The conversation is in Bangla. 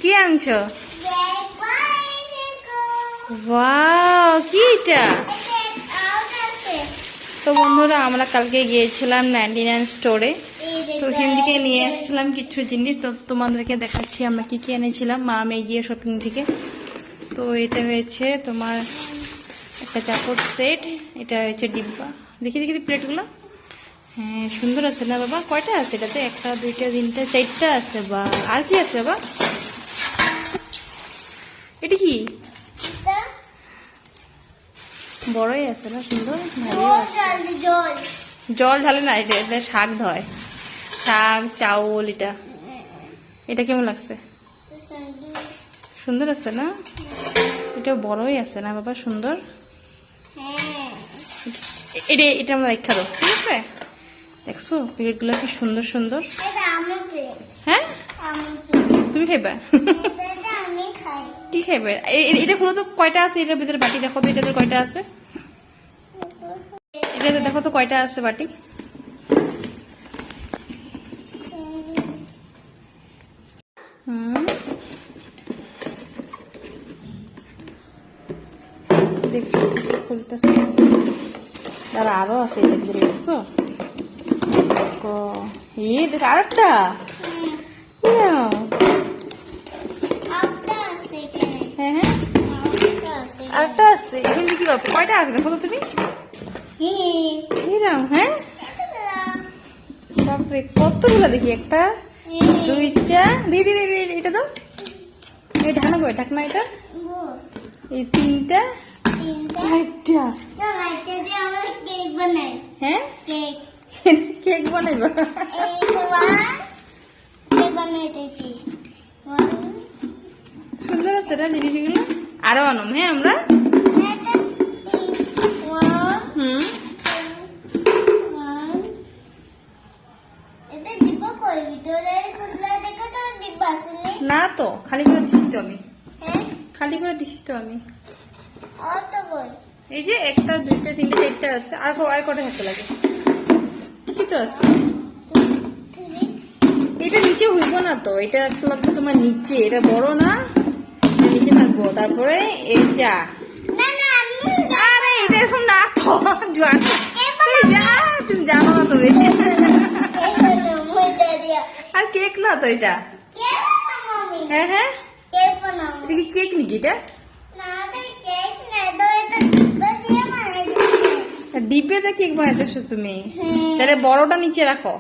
কি আনছো? ওয়াও, কি এটা? তো বন্ধুরা, আমরা কালকে গিয়েছিলাম 99 স্টোরে। তো ওখান থেকে নিয়ে আসছিলাম কিছু জিনিস, তো তোমাদেরকে দেখাচ্ছি আমরা কি কি এনেছিলাম মা মেয়ে গিয়ে শপিং থেকে। তো এটা হয়েছে তোমার একটা চাপড় সেট, এটা হয়েছে ডিব্বা। দেখি দেখি প্লেটগুলো। হ্যাঁ, সুন্দর আছে না বাবা? কয়টা আছে এটাতে? একটা, দুইটা, তিনটা, চারটা আছে। বা আর কি আছে বাবা? এটা কি? বড়ই আছে না? সুন্দর। জল ঢালে না, এটা শাক ধয়, শাক চাউল। এটা এটা কেমন লাগছে? সুন্দর আছে না? এটা বড়ই আছে না বাবা? সুন্দর। এটা এটা আমরা দেখা দাও, ঠিক আছে? দেখছো প্লেটগুলো কি সুন্দর সুন্দর। হ্যাঁ, তুমি খাইবা? কি খাইবে? এটা খুলো তো, কয়টা আছে এটার ভিতরে বাটি? দেখো তো এটাতে কয়টা আছে। এটাতে দেখো তো কয়টা আছে বাটি। দেখো খুলতেছে। আর আরো আছে এটার ভিতরে, দেখছো? ইয়ে দেখ, আরেকটা। হ্যাঁ হ্যাঁ, আরেকটা আছে। এখানে কি ব্যাপার? কয়টা আছে দেখো তো তুমি। হ্যাঁ, বাপরে কতগুলো দেখি। একটা, দুইটা, দিদি দিদি এটা দাও। এই ঢাকনা কই? ঢাকনা এটা। এই তিনটা, চারটা। হ্যাঁ, কেক বানাইবা? সুন্দর আছে না জিনিসগুলো। আরো আনম। হ্যাঁ, আমরা না তো, খালি করে দিছি তো আমি। খালি করে দিছি তো আমি। এই যে একটা, দুইটা, তিনটা, চারটা আছে। আর কটা থাকতে লাগে? কি তো আছে? এটা নিচে হইব না তো, এটা লাগবে তোমার নিচে। এটা বড় না, নিচে থাকবো। তারপরে এইটা। আরে এটা এরকম না তো, তুমি জানো না তুমি। আর কেক না তো এটা। হ্যাঁ হ্যাঁ, এটা কি কেক নাকি? এটা ডিব্বেতে কেক বানাইতেছো তুমি? তাহলে বড়টা নিচে রাখো।